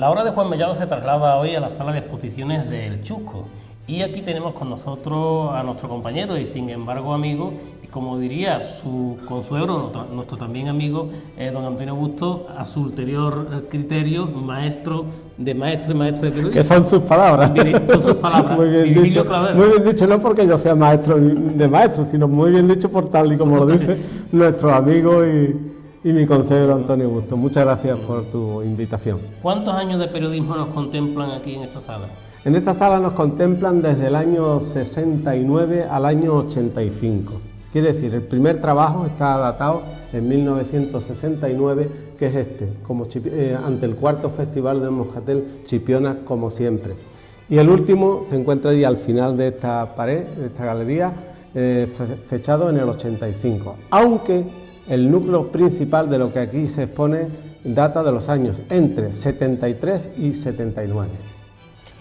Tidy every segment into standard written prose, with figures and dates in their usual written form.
La obra de Juan Mellado se traslada hoy a la sala de exposiciones del Chusco y aquí tenemos con nosotros a nuestro compañero y sin embargo amigo, y como diría su consuegro, nuestro también amigo, don Antonio Busto, a su ulterior criterio, maestro de periodismo. Que son sus palabras. Son sus palabras. Muy bien dicho, no porque yo sea maestro de maestros, sino muy bien dicho por tal y como lo dice nuestro amigo y mi consejero Antonio Busto. Muchas gracias por tu invitación. ¿Cuántos años de periodismo nos contemplan aquí en esta sala? En esta sala nos contemplan desde el año 69 al año 85. Quiere decir, el primer trabajo está datado en 1969, que es este, ante el cuarto Festival del Moscatel, Chipiona como siempre. Y el último se encuentra allí al final de esta pared, de esta galería, fechado en el 85. Aunque el núcleo principal de lo que aquí se expone data de los años entre 73 y 79.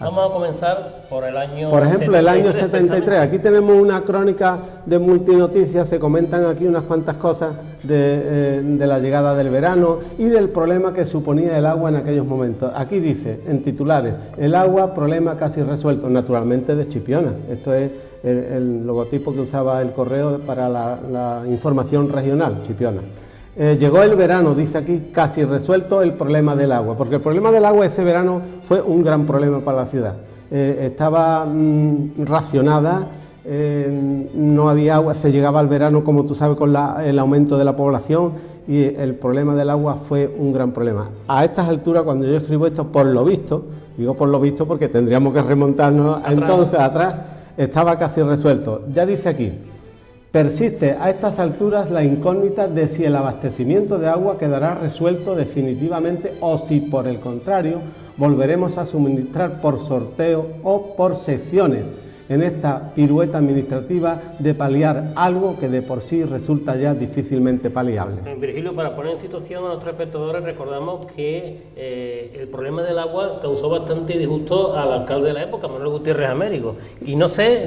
Vamos a comenzar por el año... Por ejemplo, el año 73. Aquí tenemos una crónica de Multinoticias, se comentan aquí unas cuantas cosas de la llegada del verano y del problema que suponía el agua en aquellos momentos. Aquí dice, en titulares, el agua, problema casi resuelto, naturalmente de Chipiona. Esto es el logotipo que usaba el correo para la información regional, Chipiona. Llegó el verano, dice aquí, casi resuelto el problema del agua, porque el problema del agua ese verano fue un gran problema para la ciudad. Estaba racionada, no había agua, se llegaba al verano, como tú sabes, con el aumento de la población y el problema del agua fue un gran problema. A estas alturas, cuando yo escribo esto, por lo visto, digo por lo visto porque tendríamos que remontarnos entonces atrás, estaba casi resuelto. Ya dice aquí, persiste a estas alturas la incógnita de si el abastecimiento de agua quedará resuelto definitivamente o si, por el contrario, volveremos a suministrar por sorteo o por secciones en esta pirueta administrativa de paliar algo que de por sí resulta ya difícilmente paliable. Virgilio, para poner en situación a nuestros espectadores, recordamos que el problema del agua causó bastante disgusto al alcalde de la época, Manuel Gutiérrez Américo, y no sé,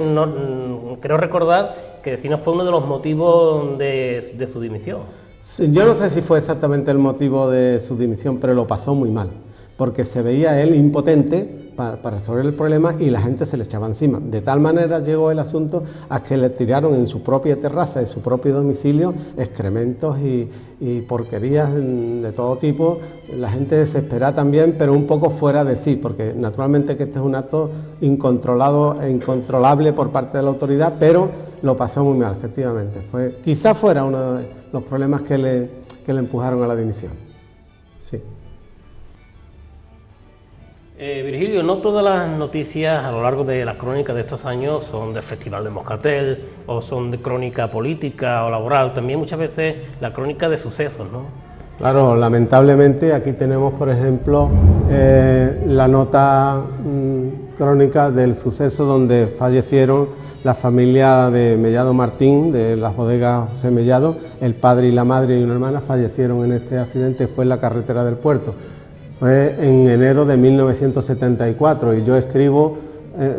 creo recordar que decir, fue uno de los motivos de su dimisión. Sí, yo no sé si fue exactamente el motivo de su dimisión, pero lo pasó muy mal, porque se veía él impotente para resolver el problema y la gente se le echaba encima. De tal manera llegó el asunto a que le tiraron en su propia terraza, en su propio domicilio, excrementos y porquerías de todo tipo. La gente desesperada también, pero un poco fuera de sí, porque naturalmente que este es un acto incontrolado e incontrolable por parte de la autoridad, pero lo pasó muy mal, efectivamente. Quizás fuera uno de los problemas que le empujaron a la dimisión. Sí. Virgilio, no todas las noticias a lo largo de las crónicas de estos años son del Festival de Moscatel o son de crónica política o laboral, también muchas veces la crónica de sucesos, ¿no? Claro, lamentablemente aquí tenemos, por ejemplo, la nota crónica del suceso donde fallecieron la familia de Mellado Martín, de las bodegas José Mellado, el padre y la madre y una hermana fallecieron en este accidente, fue en la carretera del puerto. Fue en enero de 1974 y yo escribo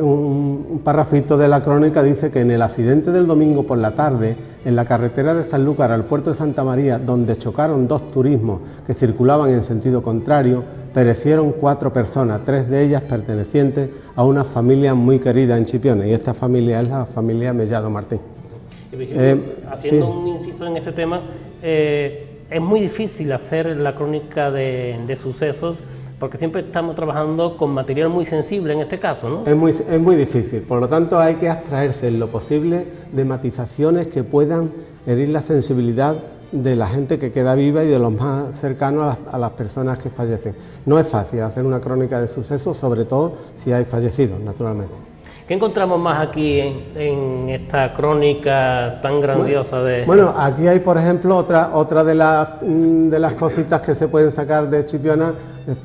un parrafito de la crónica, dice que en el accidente del domingo por la tarde, en la carretera de Sanlúcar al puerto de Santa María, donde chocaron dos turismos que circulaban en sentido contrario, perecieron 4 personas, 3 de ellas pertenecientes a una familia muy querida en Chipiona, y esta familia es la familia Mellado Martín. Haciendo un inciso en ese tema, es muy difícil hacer la crónica de sucesos porque siempre estamos trabajando con material muy sensible en este caso, ¿no? Es muy difícil, por lo tanto hay que abstraerse en lo posible de matizaciones que puedan herir la sensibilidad de la gente que queda viva y de los más cercanos a las personas que fallecen. No es fácil hacer una crónica de sucesos, sobre todo si hay fallecidos, naturalmente. ¿Qué encontramos más aquí en esta crónica tan grandiosa de...? Bueno, aquí hay, por ejemplo, otra de las cositas que se pueden sacar de Chipiona,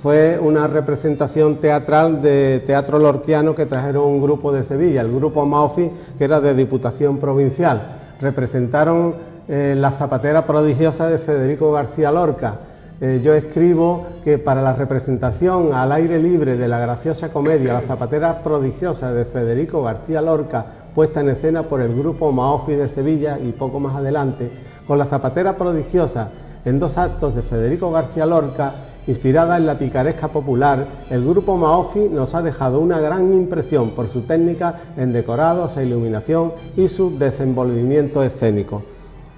fue una representación teatral de teatro lorquiano que trajeron un grupo de Sevilla, el grupo Maofi, que era de Diputación Provincial. Representaron La zapatera prodigiosa de Federico García Lorca. Yo escribo que para la representación al aire libre de la graciosa comedia La zapatera prodigiosa de Federico García Lorca, puesta en escena por el grupo Maofi de Sevilla y poco más adelante, con La zapatera prodigiosa en 2 actos de Federico García Lorca Inspirada en la picaresca popular, el grupo Maofi nos ha dejado una gran impresión por su técnica en decorados e iluminación y su desenvolvimiento escénico.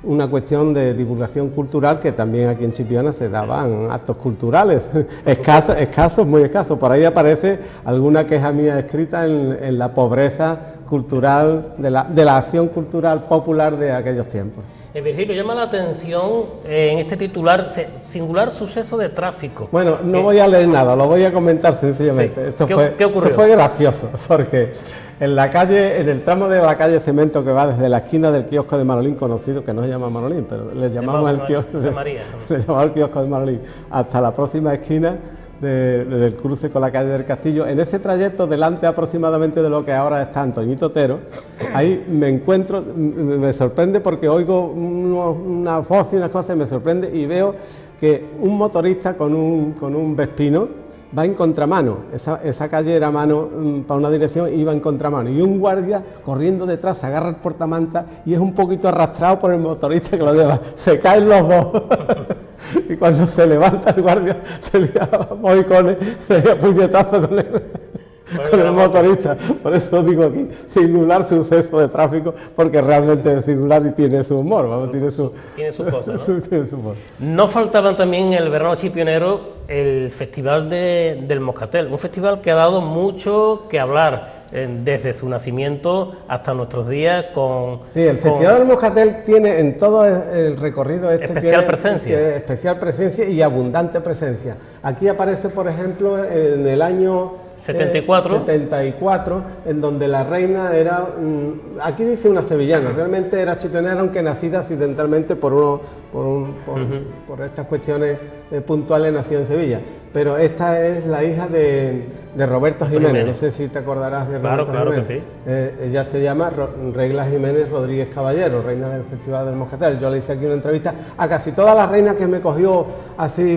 Una cuestión de divulgación cultural que también aquí en Chipiona se daban actos culturales, escasos, muy escasos. Por ahí aparece alguna queja mía escrita en la pobreza cultural, de la acción cultural popular de aquellos tiempos. Virgilio, llama la atención en este titular, singular suceso de tráfico. Bueno, no voy a leer nada, lo voy a comentar sencillamente. Sí. ¿Qué ocurrió? Esto fue gracioso, porque en la calle, en el tramo de la calle Cemento que va desde la esquina del kiosco de Manolín, conocido, que no se llama Manolín, pero le llamamos el kiosco, le llamamos el kiosco de Manolín, hasta la próxima esquina del cruce con la calle del Castillo. En ese trayecto, delante aproximadamente de lo que ahora está Antoñito Otero, ahí me encuentro, me sorprende porque oigo una voz y unas cosas, me sorprende y veo que un motorista con un Vespino va en contramano. Esa calle era mano para una dirección y iba en contramano, y un guardia corriendo detrás agarra el portamanta y es un poquito arrastrado por el motorista que lo lleva, se caen los dos. Y cuando se levanta el guardia se lía moicones, se lía puñetazo con el motorista. Por eso digo aquí, singular suceso de tráfico, porque realmente es singular y tiene su humor, ¿vamos? Tiene sus cosas, ¿no? Tiene su humor. No faltaban también en el verano chipionero el Festival del Moscatel, un festival que ha dado mucho que hablar desde su nacimiento hasta nuestros días Sí, el Festival del Moscatel tiene en todo el recorrido especial presencia. Especial presencia y abundante presencia. Aquí aparece, por ejemplo, en el año 74, en donde la reina era, aquí dice una sevillana, realmente era chipionera, aunque nacida accidentalmente por estas cuestiones puntuales, nació en Sevilla. Pero esta es la hija de Roberto Jiménez, no sé si te acordarás de Roberto Jiménez. Claro que sí. Ella se llama Regla Jiménez Rodríguez Caballero, reina del Festival del Moscatel. Yo le hice aquí una entrevista a casi todas las reinas que me cogió así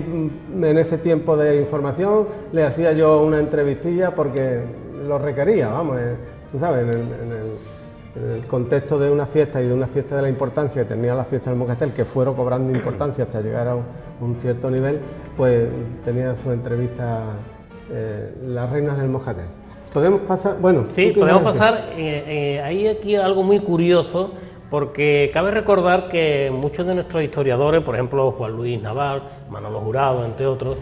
en ese tiempo de información, le hacía yo una entrevistilla porque lo requería, vamos, tú sabes, en el contexto de una fiesta y de una fiesta de la importancia que tenía la fiesta del Moscatel, que fueron cobrando importancia hasta llegar a un cierto nivel, pues tenía su entrevista las reinas del Moscatel. ¿Podemos pasar? Bueno, sí, podemos pasar. Hay aquí algo muy curioso, porque cabe recordar que muchos de nuestros historiadores, por ejemplo Juan Luis Naval, Manolo Jurado, entre otros,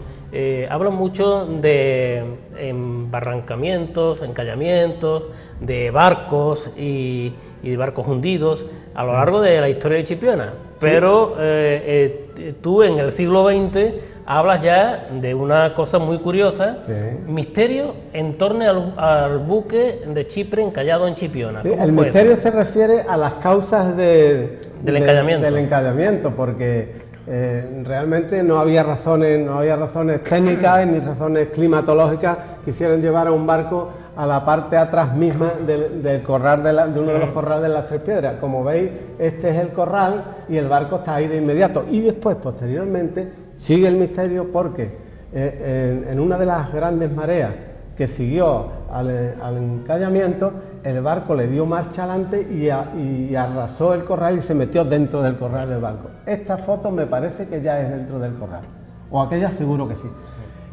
hablan mucho de embarrancamientos, encallamientos, de barcos y de barcos hundidos a lo largo de la historia de Chipiona. ¿Sí? Pero tú en el siglo XX hablas ya de una cosa muy curiosa, sí. Misterio en torno al buque de Chipre encallado en Chipiona. Sí, el misterio se refiere a las causas del encallamiento, porque realmente no había razones técnicas ni razones climatológicas que hicieran llevar a un barco a la parte atrás misma del corral de uno de los corrales de las Tres Piedras. Como veis, este es el corral y el barco está ahí de inmediato. Y después, posteriormente, sigue el misterio porque en una de las grandes mareas que siguió al encallamiento, el barco le dio marcha adelante y arrasó el corral y se metió dentro del corral del barco. Esta foto me parece que ya es dentro del corral, o aquella seguro que sí.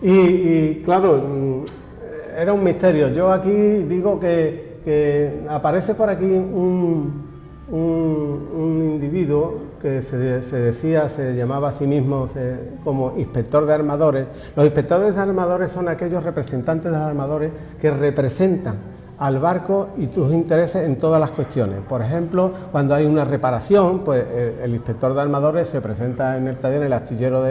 Y claro, era un misterio. Yo aquí digo que aparece por aquí un individuo que se llamaba a sí mismo como inspector de armadores. Los inspectores de armadores son aquellos representantes de los armadores que representan al barco y tus intereses en todas las cuestiones. Por ejemplo, cuando hay una reparación, pues el inspector de armadores se presenta en el taller, en el astillero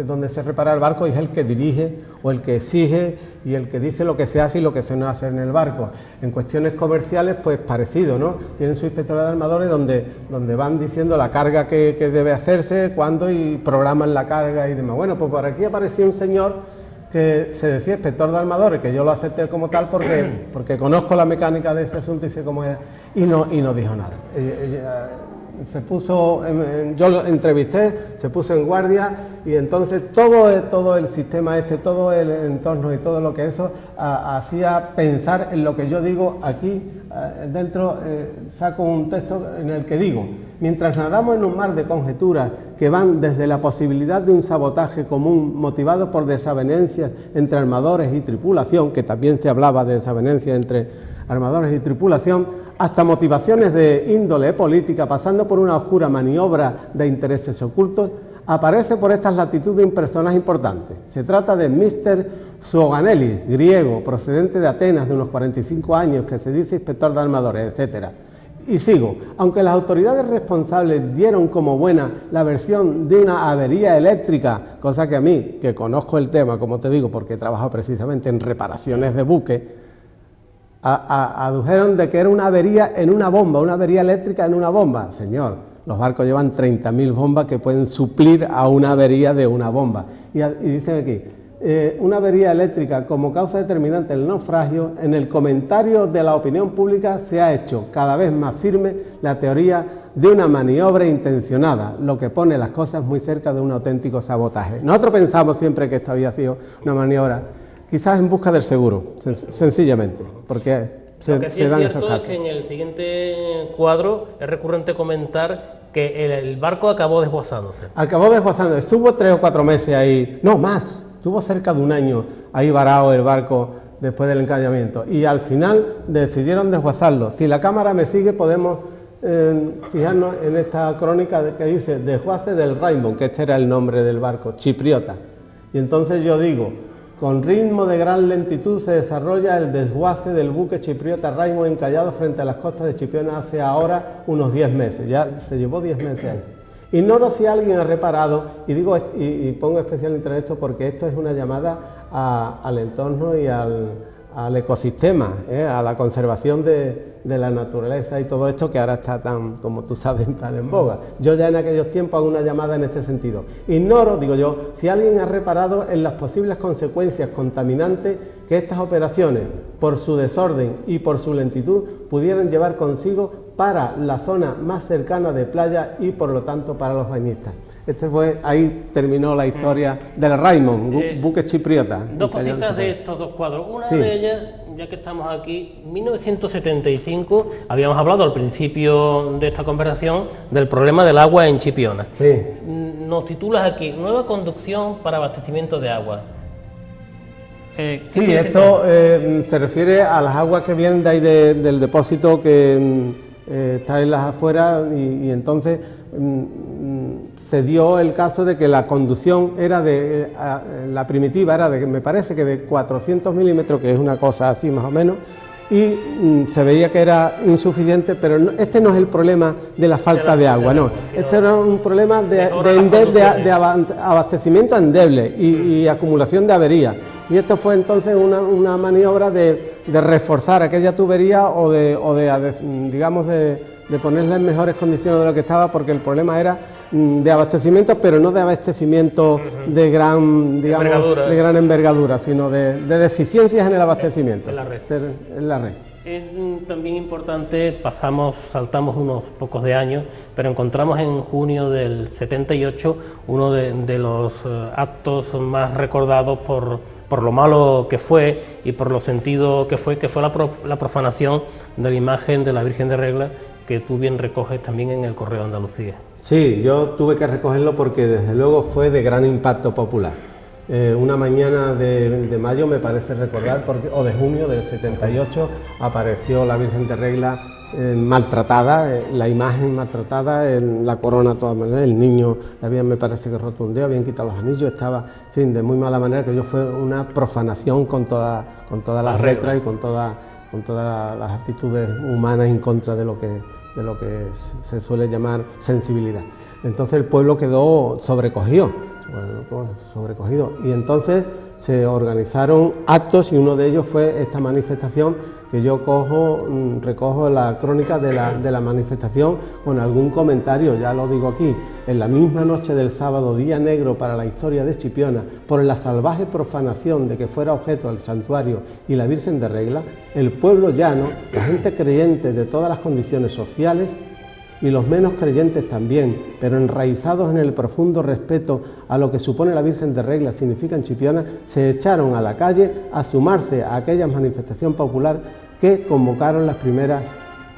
donde se repara el barco, y es el que dirige o el que exige y el que dice lo que se hace y lo que se no hace en el barco. En cuestiones comerciales, pues parecido, ¿no? Tienen su inspector de armadores donde van diciendo la carga que debe hacerse, cuándo, y programan la carga y demás. Bueno, pues por aquí apareció un señor que se decía inspector de armadores, que yo lo acepté como tal porque conozco la mecánica de ese asunto y sé cómo es, y no dijo nada. Se puso, yo lo entrevisté, se puso en guardia, y entonces todo el sistema todo el entorno y todo lo que eso hacía pensar en lo que yo digo aquí dentro. Saco un texto en el que digo Mientras nadamos en un mar de conjeturas que van desde la posibilidad de un sabotaje común motivado por desavenencias entre armadores y tripulación, que también se hablaba de desavenencias entre armadores y tripulación, hasta motivaciones de índole política, pasando por una oscura maniobra de intereses ocultos, aparece por estas latitudes un personaje importante. Se trata de Mr. Zooganelli, griego, procedente de Atenas, de unos 45 años, que se dice inspector de armadores, etc. Y sigo, aunque las autoridades responsables dieron como buena la versión de una avería eléctrica, cosa que a mí, que conozco el tema, como te digo, porque he trabajado precisamente en reparaciones de buques, adujeron de que era una avería en una bomba, una avería eléctrica en una bomba. Señor, los barcos llevan 30.000 bombas que pueden suplir a una avería de una bomba. Y dicen aquí, una avería eléctrica como causa determinante del naufragio, en el comentario de la opinión pública se ha hecho cada vez más firme la teoría de una maniobra intencionada, lo que pone las cosas muy cerca de un auténtico sabotaje. Nosotros pensamos siempre que esto había sido una maniobra, quizás en busca del seguro, sencillamente, porque lo que sí es cierto es que en el siguiente cuadro es recurrente comentar que el barco acabó desguazándose. Acabó desguazándose, estuvo 3 o 4 meses ahí, no más. Estuvo cerca de un año ahí varado el barco después del encallamiento y al final decidieron desguazarlo. Si la cámara me sigue podemos fijarnos en esta crónica que dice desguace del Raimond, que este era el nombre del barco, chipriota. Y entonces yo digo, con ritmo de gran lentitud se desarrolla el desguace del buque chipriota Raimond encallado frente a las costas de Chipiona hace ahora unos 10 meses, ya se llevó 10 meses ahí. Ignoro si alguien ha reparado, y pongo especial interés en esto porque esto es una llamada al entorno y al ecosistema, a la conservación de la naturaleza y todo esto que ahora está tan, como tú sabes, tan en boga. Yo ya en aquellos tiempos hago una llamada en este sentido. Ignoro, digo yo, si alguien ha reparado en las posibles consecuencias contaminantes que estas operaciones, por su desorden y por su lentitud, pudieran llevar consigo para la zona más cercana de playa y por lo tanto para los bañistas. Ahí terminó la historia del Raimond, buque chipriota. Dos cositas de estos dos cuadros. Una de ellas, ya que estamos aquí, 1975, habíamos hablado al principio de esta conversación del problema del agua en Chipiona. Sí. Nos titulas aquí, nueva conducción para abastecimiento de agua. Sí, esto se refiere a las aguas que vienen de ahí del depósito que está en las afueras y entonces se dio el caso de que la conducción era la primitiva era de, me parece que de 400 milímetros, que es una cosa así más o menos, y se veía que era insuficiente, pero este no es el problema de la falta de agua, no, este era un problema de abastecimiento endeble y acumulación de averías. Y esto fue entonces una maniobra de reforzar aquella tubería o de ponerla en mejores condiciones de lo que estaba, porque el problema era de abastecimiento, pero no de abastecimiento de gran, digamos, de gran envergadura, sino de deficiencias en el abastecimiento. En la red. En la red. Es también importante, saltamos unos pocos de años, pero encontramos en junio del 78 uno de los actos más recordados por lo malo que fue y por lo sentido que fue la profanación de la imagen de la Virgen de Regla, que tú bien recoges también en el Correo de Andalucía. Sí, yo tuve que recogerlo porque desde luego fue de gran impacto popular. Una mañana de mayo, me parece recordar, o de junio del 78, apareció la Virgen de Regla maltratada, la imagen maltratada, la corona de todas maneras, el niño habían, me parece que roto un dedo, habían quitado los anillos, estaba, en fin, de muy mala manera, que fue una profanación con todas las letras y con todas las actitudes humanas en contra de lo que se suele llamar sensibilidad. Entonces el pueblo quedó sobrecogido, y entonces se organizaron actos y uno de ellos fue esta manifestación que yo recojo la crónica de la manifestación con algún comentario, ya lo digo aquí. En la misma noche del sábado, día negro para la historia de Chipiona, por la salvaje profanación de que fuera objeto el santuario y la Virgen de Regla, el pueblo llano, la gente creyente de todas las condiciones sociales y los menos creyentes también, pero enraizados en el profundo respeto a lo que supone la Virgen de Regla significa en Chipiona, se echaron a la calle a sumarse a aquella manifestación popular que convocaron las primeras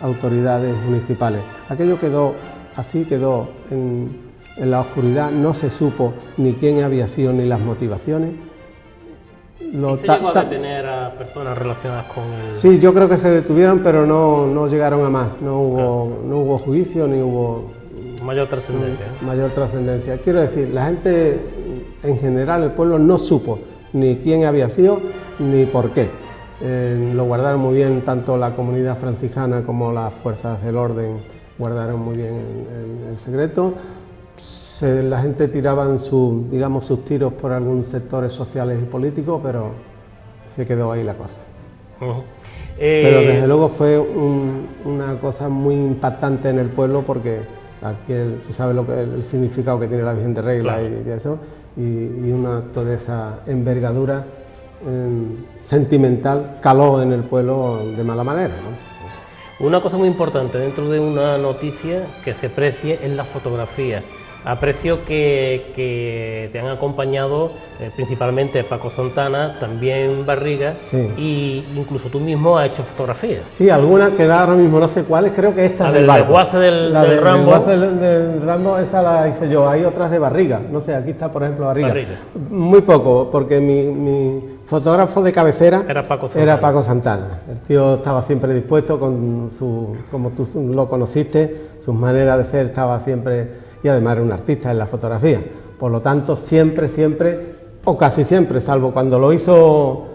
autoridades municipales. Aquello quedó así quedó en la oscuridad, no se supo ni quién había sido ni las motivaciones. ¿Sí se llegó a detener a personas relacionadas con el...? Sí, yo creo que se detuvieron, pero no llegaron a más, no hubo juicio ni hubo... Mayor trascendencia. Mayor trascendencia. Quiero decir, la gente en general, el pueblo no supo ni quién había sido ni por qué. Lo guardaron muy bien, tanto la comunidad franciscana como las fuerzas del orden guardaron muy bien el secreto. La gente tiraban sus tiros por algunos sectores sociales y políticos, pero se quedó ahí la cosa. Pero desde luego fue una cosa muy impactante en el pueblo, porque aquí tú sabes el significado que tiene la Virgen de Regla, claro, y eso, y un acto de esa envergadura sentimental caló en el pueblo de mala manera, ¿no? Una cosa muy importante dentro de una noticia que se precie es la fotografía. Aprecio que te han acompañado principalmente Paco Santana, también Barriga, sí, y incluso tú mismo has hecho fotografías. Sí, algunas que ahora mismo no sé cuáles, creo que esta del guase del Rambo. La del Rambo, esa la hice yo, hay otras de Barriga, no sé, aquí está por ejemplo Barriga. Muy poco, porque mi fotógrafo de cabecera era Paco Santana. El tío estaba siempre dispuesto, con como tú lo conociste, sus maneras de ser, estaba siempre... Y además era un artista en la fotografía, por lo tanto siempre, o casi siempre, salvo cuando lo hizo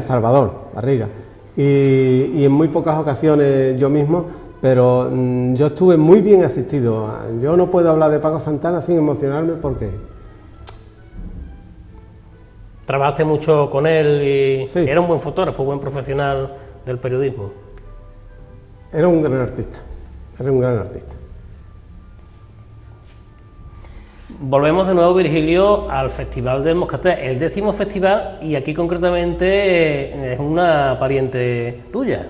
Salvador Barriga, y en muy pocas ocasiones yo mismo, pero yo estuve muy bien asistido. Yo no puedo hablar de Paco Santana sin emocionarme, porque... Trabajaste mucho con él y sí, era un buen fotógrafo, buen profesional del periodismo. Era un gran artista, era un gran artista. Volvemos de nuevo, Virgilio, al Festival del Moscatel, el 10º festival, y aquí concretamente es una pariente tuya,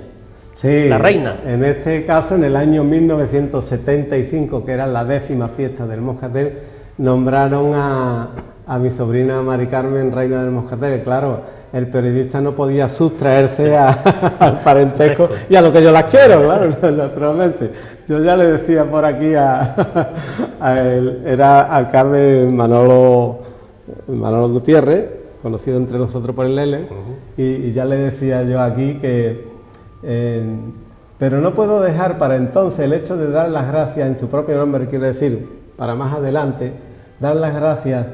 sí, la reina. En este caso, en el año 1975, que era la 10ª fiesta del Moscatel, nombraron a mi sobrina Mari Carmen reina del Moscatel. Claro, el periodista no podía sustraerse al parentesco y a lo que yo las quiero, claro, naturalmente. Yo ya le decía por aquí a él, era alcalde Manolo Gutiérrez, conocido entre nosotros por el Lele, y ya le decía yo aquí que... pero no puedo dejar para entonces el hecho de dar las gracias en su propio nombre, quiero decir, para más adelante, dar las gracias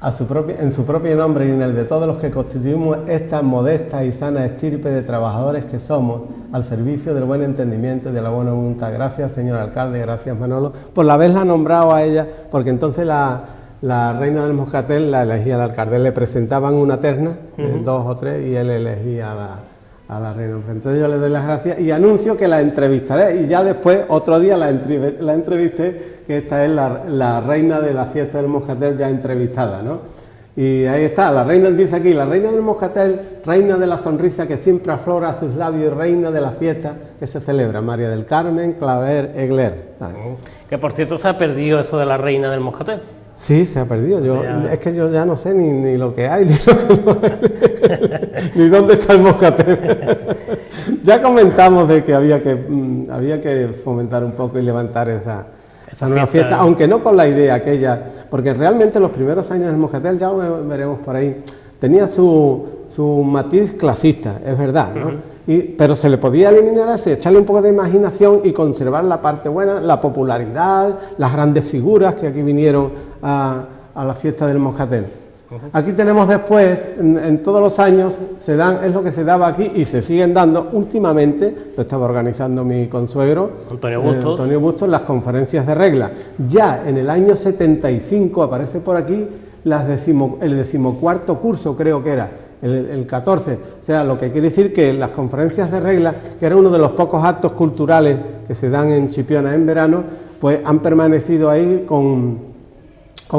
en su propio nombre y en el de todos los que constituimos esta modesta y sana estirpe de trabajadores que somos, al servicio del buen entendimiento y de la buena voluntad. Gracias, señor alcalde, gracias, Manolo, por haberla nombrado a ella, porque entonces la reina del Moscatel la elegía el alcalde, le presentaban una terna, 2 o 3, y él elegía a la reina. Entonces yo le doy las gracias y anuncio que la entrevistaré, y ya después, otro día la entrevisté, que esta es la reina de la fiesta del Moscatel ya entrevistada, ¿no? Y ahí está, la reina, dice aquí, la reina del Moscatel, reina de la sonrisa que siempre aflora a sus labios, reina de la fiesta que se celebra, María del Carmen Claver Egler. Que por cierto se ha perdido eso de la reina del Moscatel. Sí, se ha perdido. Es que yo ya no sé ni lo que hay, ni lo que no hay, ni dónde está el Moscatel. Ya comentamos de que había que fomentar un poco y levantar esa nueva fiesta, aunque no con la idea aquella, porque realmente los primeros años del Moscatel, ya lo veremos por ahí, tenía su matiz clasista, es verdad, ¿no? Pero se le podía eliminar así, echarle un poco de imaginación y conservar la parte buena, la popularidad, las grandes figuras que aquí vinieron a la fiesta del Moscatel. Aquí tenemos después, en todos los años, es lo que se daba aquí y se siguen dando últimamente, lo estaba organizando mi consuegro, Antonio Bustos, las conferencias de regla. Ya en el año 75 aparece por aquí el 14º curso, creo que era, el 14, o sea, lo que quiere decir que las conferencias de regla, que era uno de los pocos actos culturales que se dan en Chipiona en verano, pues han permanecido ahí con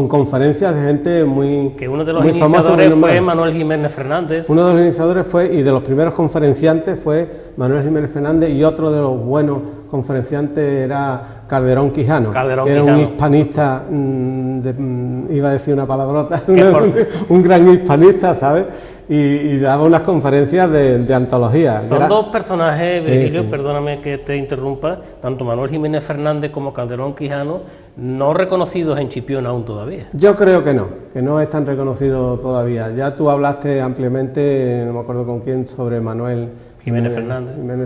conferencias de gente muy que uno de los iniciadores fue Manuel Jiménez Fernández. Uno de los iniciadores y de los primeros conferenciantes fue Manuel Jiménez Fernández, y otro de los buenos conferenciantes era Calderón Quijano, que era un hispanista, iba a decir una palabrota, un gran hispanista, ¿sabes? Y daba unas conferencias de antología. Son dos personajes, Virgilio, sí. Perdóname que te interrumpa, tanto Manuel Jiménez Fernández como Calderón Quijano, no reconocidos en Chipión aún todavía. Yo creo que no están reconocidos todavía. Ya tú hablaste ampliamente, no me acuerdo con quién, sobre Manuel Jiménez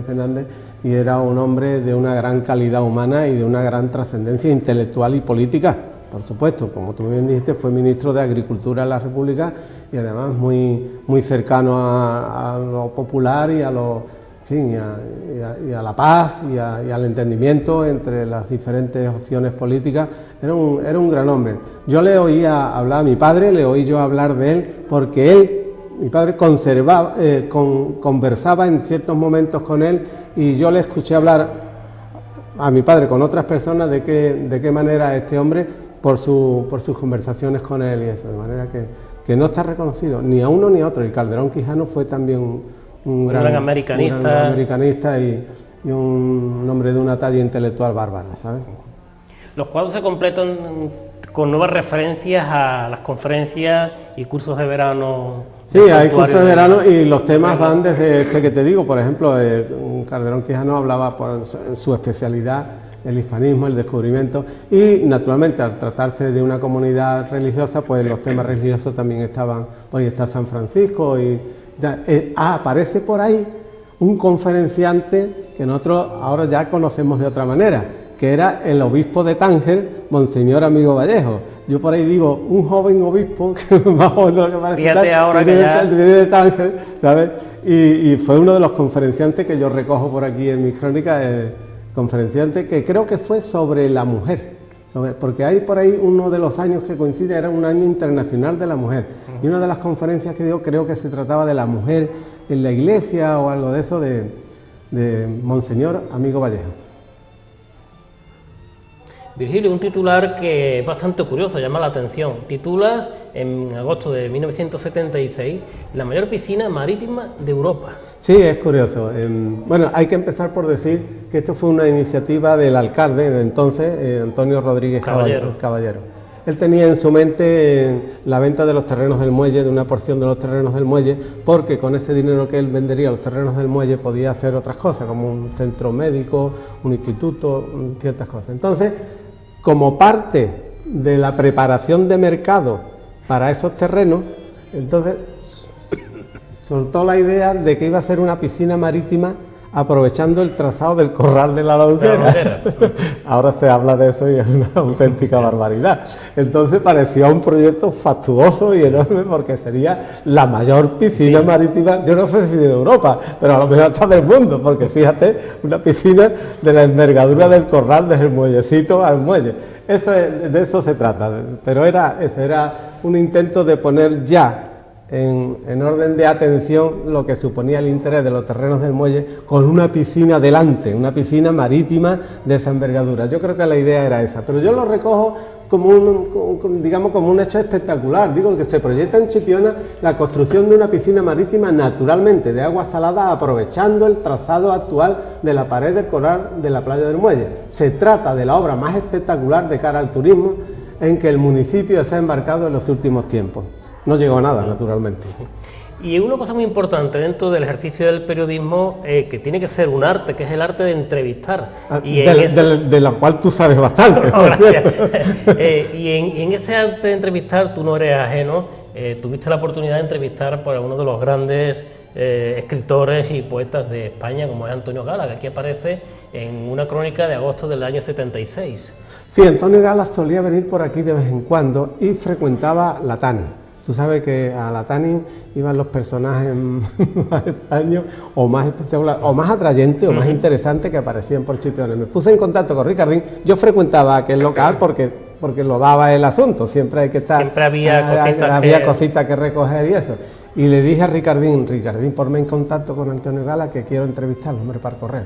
Fernández, y era un hombre de una gran calidad humana y de una gran trascendencia intelectual y política. Por supuesto, como tú bien dijiste, fue ministro de Agricultura de la República y además muy cercano a lo popular y a a la paz y al entendimiento entre las diferentes opciones políticas. Era un gran hombre. Yo le oía hablar a mi padre, le oí yo hablar de él, porque mi padre conversaba en ciertos momentos con él y yo le escuché hablar a mi padre con otras personas de qué manera este hombre, por sus conversaciones con él y eso, de manera que no está reconocido ni a uno ni a otro. El Calderón Quijano fue también un gran americanista y un hombre de una talla intelectual bárbara, ¿sabes? Los cuadros se completan con nuevas referencias a las conferencias y cursos de verano. Sí, hay cursos de verano y los temas van desde este que te digo, por ejemplo, Calderón Quijano hablaba por su especialidad, el hispanismo, el descubrimiento, y naturalmente al tratarse de una comunidad religiosa, pues los temas religiosos también estaban, hoy está San Francisco y aparece por ahí un conferenciante que nosotros ahora ya conocemos de otra manera, que era el obispo de Tánger, Monseñor Amigo Vallejo. Yo por ahí digo, un joven obispo, que más o menos lo que parece. Fíjate ahora viene que ya... de Tánger, ¿sabes? Y fue uno de los conferenciantes que yo recojo por aquí en mis crónicas, conferenciante que creo que fue sobre la mujer, porque hay por ahí uno de los años que coincide, era un año internacional de la mujer, y una de las conferencias que dio creo que se trataba de la mujer en la iglesia o algo de eso, de Monseñor Amigo Vallejo. Virgilio, un titular que es bastante curioso, llama la atención. Titulas en agosto de 1976, la mayor piscina marítima de Europa. Sí, es curioso. Bueno, hay que empezar por decir que esto fue una iniciativa del alcalde de entonces, Antonio Rodríguez Caballero. Él tenía en su mente la venta de los terrenos del muelle, de una porción de los terrenos del muelle, porque con ese dinero que él vendería los terrenos del muelle podía hacer otras cosas, como un centro médico, un instituto, ciertas cosas. Entonces, como parte de la preparación de mercado para esos terrenos, entonces soltó la idea de que iba a hacer una piscina marítima aprovechando el trazado del corral de la Longuera. Ahora se habla de eso y es una auténtica barbaridad. Entonces parecía un proyecto fastuoso y enorme porque sería la mayor piscina marítima, yo no sé si de Europa, pero a lo mejor hasta del mundo, porque fíjate, una piscina de la envergadura del corral desde el muellecito al muelle. De eso se trata, pero era un intento de poner ya en orden de atención lo que suponía el interés de los terrenos del muelle con una piscina delante, una piscina marítima de esa envergadura. Yo creo que la idea era esa, pero yo lo recojo como un hecho espectacular. Digo que se proyecta en Chipiona la construcción de una piscina marítima naturalmente de agua salada, aprovechando el trazado actual de la pared del coral de la playa del muelle. Se trata de la obra más espectacular de cara al turismo en que el municipio se ha embarcado en los últimos tiempos. No llegó a nada, naturalmente. Y una cosa muy importante dentro del ejercicio del periodismo, que tiene que ser un arte, que es el arte de entrevistar. De la cual tú sabes bastante. No, gracias. Y en ese arte de entrevistar tú no eres ajeno. Tuviste la oportunidad de entrevistar a uno de los grandes escritores y poetas de España, como es Antonio Gala, que aquí aparece en una crónica de agosto del año 76. Sí, Antonio Gala solía venir por aquí de vez en cuando y frecuentaba la Tani. Tú sabes que a la Tani iban los personajes más extraños o más espectaculares, o más atrayentes o más interesantes que aparecían por Chipiona. Me puse en contacto con Ricardín. Yo frecuentaba aquel local porque lo daba el asunto. Siempre hay que estar. Siempre había cositas que recoger y eso. Y le dije a Ricardín, ponme en contacto con Antonio Gala que quiero entrevistarlo, hombre, para correo.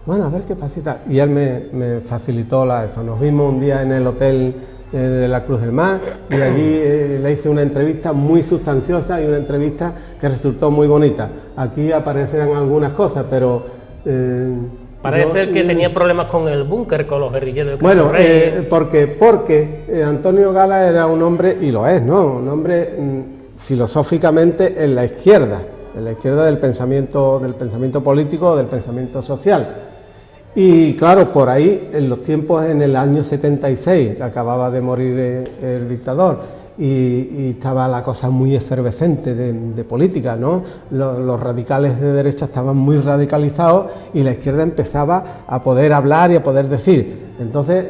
Bueno, a ver qué pasita. Y él me facilitó eso. Nos vimos un día en el hotel de la Cruz del Mar y allí le hice una entrevista muy sustanciosa y una entrevista que resultó muy bonita. Aquí aparecerán algunas cosas, pero Parece ser que tenía problemas con el búnker, con los guerrilleros de Cristo Rey. Porque Antonio Gala era un hombre, y lo es, ¿no? Un hombre filosóficamente en la izquierda del pensamiento político, del pensamiento social. Y claro, por ahí, en los tiempos, en el año 76, acababa de morir el dictador, y estaba la cosa muy efervescente de política, ¿no? Los radicales de derecha estaban muy radicalizados y la izquierda empezaba a poder hablar y a poder decir. Entonces,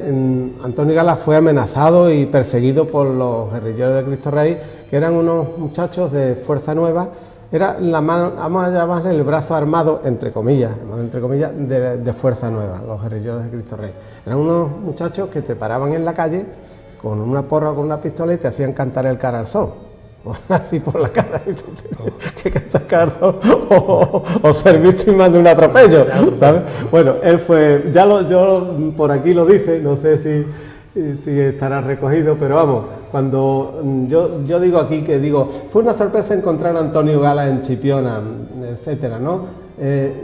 Antonio Gala fue amenazado y perseguido por los guerrilleros de Cristo Rey, que eran unos muchachos de Fuerza Nueva. Era la mano, vamos a llamarle el brazo armado, entre comillas, de Fuerza Nueva, los guerrilleros de Cristo Rey. Eran unos muchachos que te paraban en la calle con una porra o con una pistola y te hacían cantar el cara al sol. Así por la cara, que cantar cara al sol o ser víctima de un atropello, ¿sabes? Bueno, él fue, yo por aquí lo dice, no sé si estará recogido, pero vamos, cuando yo digo aquí que digo, fue una sorpresa encontrar a Antonio Gala en Chipiona, etcétera, ¿no?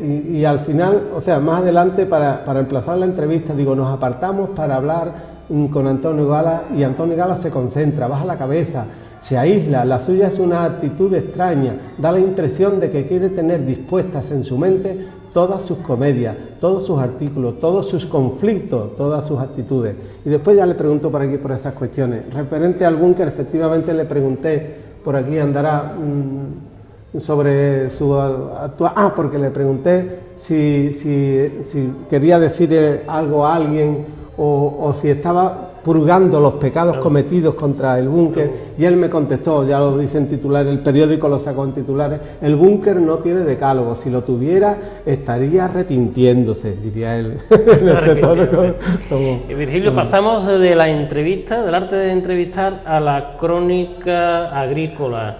Y al final, o sea, más adelante para emplazar la entrevista, digo, nos apartamos para hablar con Antonio Gala, y Antonio Gala se concentra, baja la cabeza, se aísla, la suya es una actitud extraña, da la impresión de que quiere tener dispuestas en su mente todas sus comedias, todos sus artículos, todos sus conflictos, todas sus actitudes. Y después ya le pregunto por aquí por esas cuestiones. Referente al búnker, efectivamente le pregunté, por aquí andará, sobre su actuación, porque le pregunté si quería decir algo a alguien o si estaba purgando los pecados cometidos contra el búnker, y él me contestó, ya lo dice en titulares, el periódico lo sacó en titulares, el búnker no tiene decálogo, si lo tuviera estaría arrepintiéndose, diría él. Virgilio, pasamos de la entrevista, del arte de entrevistar, a la crónica agrícola.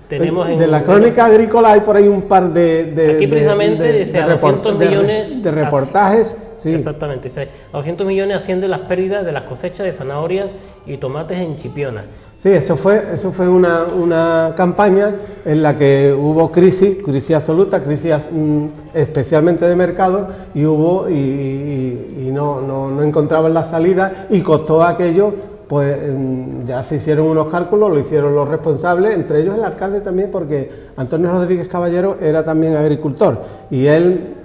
De la crónica agrícola hay por ahí un par de aquí precisamente a 200 millones de reportajes. Sí. Exactamente, a 200 millones ascienden las pérdidas de las cosechas de zanahorias y tomates en Chipiona. Sí, eso fue una campaña en la que hubo crisis absoluta, crisis especialmente de mercado, y no encontraban la salida, y costó aquello. Pues ya se hicieron unos cálculos, lo hicieron los responsables, entre ellos el alcalde también, porque Antonio Rodríguez Caballero era también agricultor, y él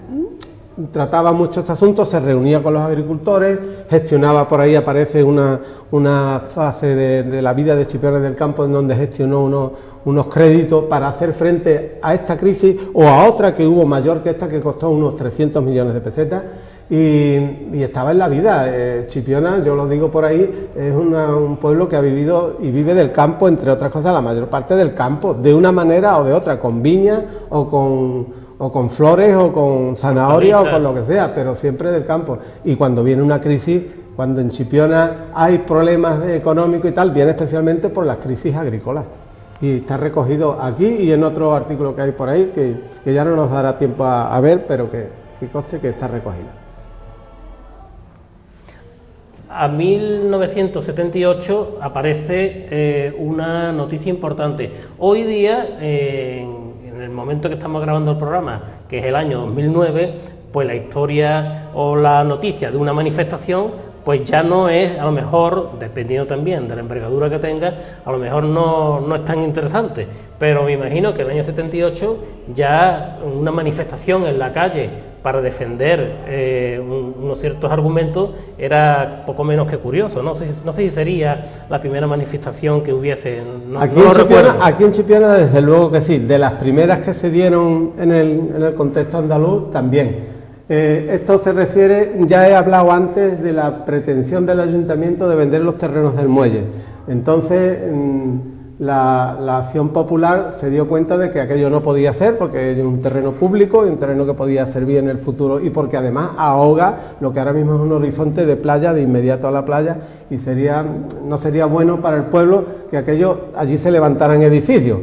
trataba mucho este asunto, se reunía con los agricultores, gestionaba, por ahí aparece una fase de la vida de Chipiona del Campo en donde gestionó unos créditos para hacer frente a esta crisis o a otra que hubo mayor que esta, que costó unos 300 millones de pesetas. Y estaba en la vida. Chipiona, yo lo digo por ahí, es un pueblo que ha vivido y vive del campo, entre otras cosas, la mayor parte del campo, de una manera o de otra, con viñas o con flores o con zanahoria o con lo que sea, pero siempre del campo. Y cuando viene una crisis, cuando en Chipiona hay problemas económicos y tal, viene especialmente por las crisis agrícolas. Y está recogido aquí y en otro artículo que hay por ahí, que ya no nos dará tiempo a ver, pero que conste que está recogido. A 1978 aparece una noticia importante. Hoy día, en el momento que estamos grabando el programa, que es el año 2009, pues la historia o la noticia de una manifestación pues ya no es, a lo mejor, dependiendo también de la envergadura que tenga, a lo mejor no es tan interesante, pero me imagino que en el año 78 ya una manifestación en la calle para defender unos ciertos argumentos era poco menos que curioso. No sé si sería la primera manifestación que hubiese. Aquí en Chipiona desde luego que sí, de las primeras que se dieron en el contexto andaluz también. Esto se refiere, ya he hablado antes de la pretensión del ayuntamiento de vender los terrenos del muelle. Entonces la acción popular se dio cuenta de que aquello no podía ser, porque es un terreno público y un terreno que podía servir en el futuro, y porque además ahoga lo que ahora mismo es un horizonte de playa, de inmediato a la playa, y no sería bueno para el pueblo que allí se levantaran edificios,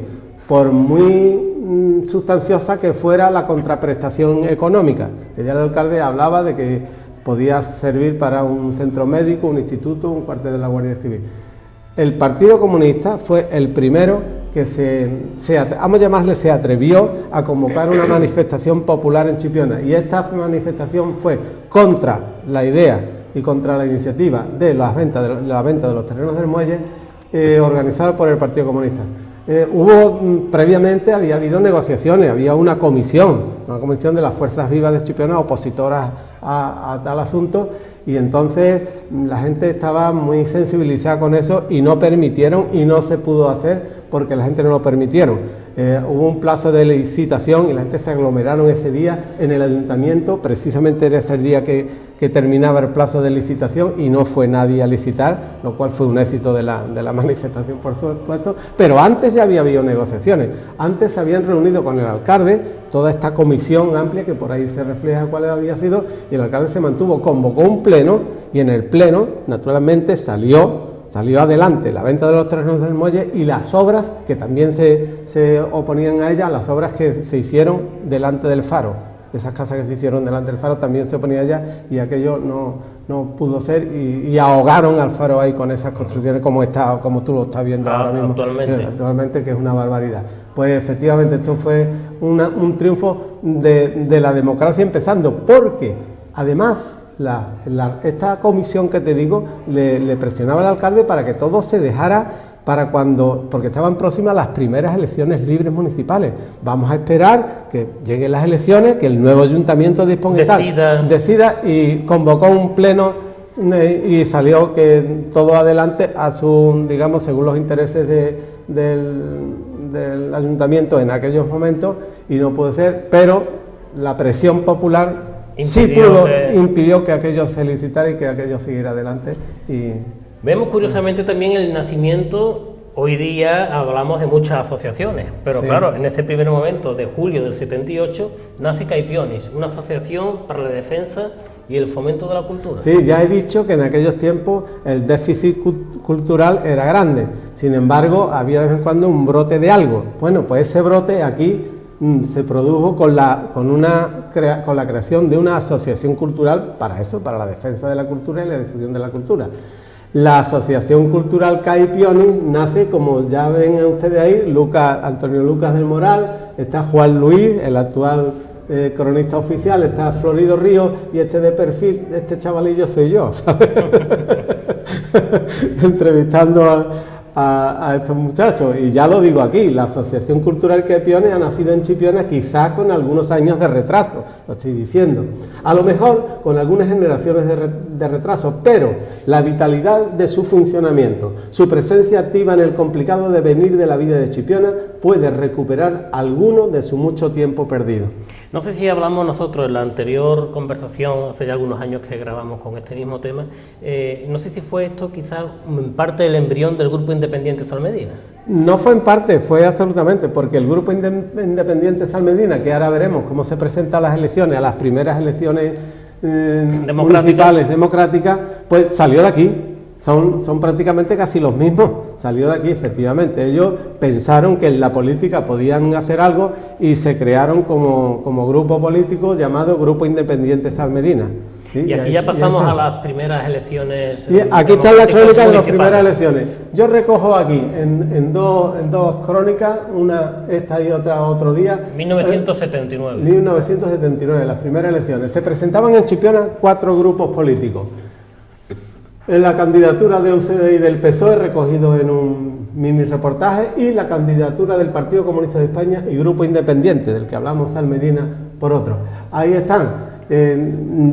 por muy sustanciosa que fuera la contraprestación económica, que ya el alcalde hablaba de que podía servir para un centro médico, un instituto, un cuartel de la Guardia Civil. El Partido Comunista fue el primero vamos a llamarle, se atrevió a convocar una manifestación popular en Chipiona, y esta manifestación fue contra la idea y contra la iniciativa de la venta de los terrenos del muelle, organizada por el Partido Comunista. Previamente había habido negociaciones, había una comisión de las fuerzas vivas de Chipiona opositoras a tal asunto, y entonces la gente estaba muy sensibilizada con eso y no permitieron, y no se pudo hacer porque la gente no lo permitieron. Hubo un plazo de licitación y la gente se aglomeraron ese día en el ayuntamiento, precisamente era ese día que terminaba el plazo de licitación, y no fue nadie a licitar, lo cual fue un éxito de la manifestación, por supuesto. Pero antes ya había habido negociaciones, antes se habían reunido con el alcalde, toda esta comisión amplia, que por ahí se refleja cuál había sido, y el alcalde se mantuvo, convocó un pleno, y en el pleno, naturalmente, salió adelante la venta de los terrenos del muelle y las obras que también se oponían a ella, las obras que se hicieron delante del faro. Esas casas que se hicieron delante del faro también se oponían a ella, y aquello no pudo ser, y ahogaron al faro ahí con esas construcciones como tú lo estás viendo ahora mismo. Actualmente, que es una barbaridad. Pues efectivamente esto fue un triunfo de la democracia empezando, porque además esta comisión que te digo le presionaba al alcalde para que todo se dejara porque estaban próximas las primeras elecciones libres municipales. Vamos a esperar que lleguen las elecciones, que el nuevo ayuntamiento decida, y convocó un pleno y salió que todo adelante digamos, según los intereses del ayuntamiento en aquellos momentos, y no pudo ser, pero la presión popular impidió que aquello se licitara y que aquello siguiera adelante. Vemos curiosamente también el nacimiento. Hoy día hablamos de muchas asociaciones, pero sí, claro, en ese primer momento de julio del 78 nace Caipionis, una asociación para la defensa y el fomento de la cultura. Sí, ya he dicho que en aquellos tiempos el déficit cultural era grande, sin embargo había de vez en cuando un brote de algo. Bueno, pues ese brote aquí se produjo con la creación de una asociación cultural para eso, para la defensa de la cultura y la difusión de la cultura. La Asociación Cultural Caipionis nace, como ya ven ustedes ahí, Antonio Lucas del Moral, está Juan Luis, el actual cronista oficial, está Florido Ríos, y de perfil, este chavalillo soy yo, ¿sabes? Entrevistando a estos muchachos, y ya lo digo aquí, la Asociación Cultural Caipionis ha nacido en Chipiona quizás con algunos años de retraso, lo estoy diciendo, a lo mejor con algunas generaciones de retraso, pero la vitalidad de su funcionamiento, su presencia activa en el complicado devenir de la vida de Chipiona puede recuperar alguno de su mucho tiempo perdido. No sé si hablamos nosotros en la anterior conversación, hace ya algunos años que grabamos con este mismo tema, no sé si fue esto quizás en parte del embrión del Grupo Independiente Salmedina. No fue en parte, fue absolutamente, porque el Grupo Independiente Salmedina, que ahora veremos cómo se presenta a las elecciones, a las primeras elecciones municipales democráticas, pues salió de aquí. Son prácticamente casi los mismos, salió de aquí efectivamente. Ellos pensaron que en la política podían hacer algo y se crearon como grupo político llamado Grupo Independiente Salmedina. ¿Sí? Y aquí ya pasamos a las primeras elecciones. Y aquí está la crónica de las primeras elecciones. Yo recojo aquí en dos crónicas, una esta y otra otro día. 1979. 1979, las primeras elecciones. Se presentaban en Chipiona 4 grupos políticos. En la candidatura de UCD y del PSOE, recogido en un mini reportaje, y la candidatura del Partido Comunista de España y Grupo Independiente, del que hablamos Salmedina, por otro. Ahí están.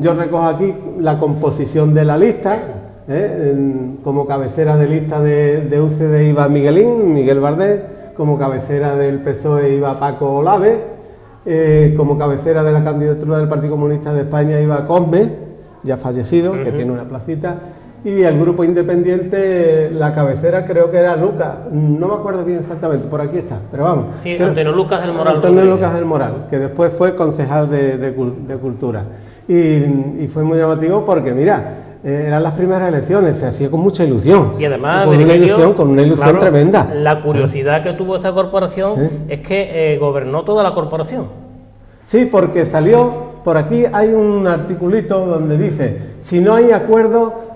Yo recojo aquí la composición de la lista. Como cabecera de lista de UCD iba Miguel Bardés, como cabecera del PSOE iba Paco Olave, como cabecera de la candidatura del Partido Comunista de España iba Cosme, ya fallecido, que tiene una placita. Y el Grupo Independiente, la cabecera creo que era Lucas, no me acuerdo bien exactamente, por aquí está, pero vamos. Sí, Antonio Lucas del Moral. Antonio Lucas del Moral, que después fue concejal de Cultura. Y fue muy llamativo porque, mira, eran las primeras elecciones, se hacía con mucha ilusión. Y además, con una ilusión claro, tremenda. La curiosidad que tuvo esa corporación es que gobernó toda la corporación. Sí, porque salió, por aquí hay un articulito donde dice, si no hay acuerdo,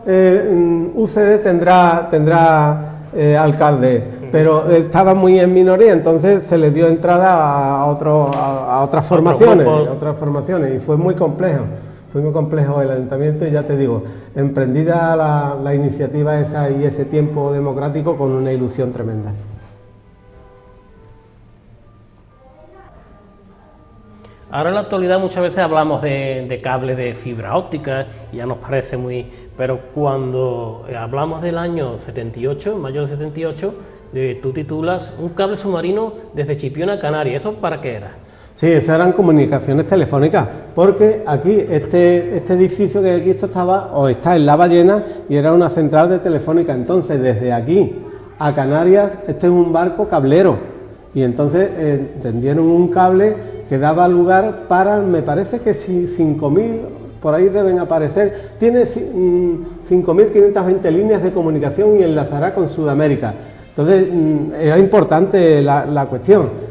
UCD tendrá alcalde, pero estaba muy en minoría, entonces se le dio entrada a otras formaciones, y fue muy complejo. Fue muy complejo el ayuntamiento y ya te digo, emprendida la iniciativa esa y ese tiempo democrático con una ilusión tremenda. Ahora en la actualidad muchas veces hablamos de cables de fibra óptica y ya nos parece muy... Pero cuando hablamos del año 78, mayo del 78, tú titulas un cable submarino desde Chipiona a Canarias. ¿Eso para qué era? Sí, esas eran comunicaciones telefónicas, porque aquí, este edificio que aquí estaba, o está en La Ballena, y era una central de telefónica. Entonces, desde aquí a Canarias, este es un barco cablero, y entonces tendieron un cable que daba lugar para, me parece que 5.000, por ahí deben aparecer, tiene 5.520 líneas de comunicación y enlazará con Sudamérica. Entonces, era importante la cuestión.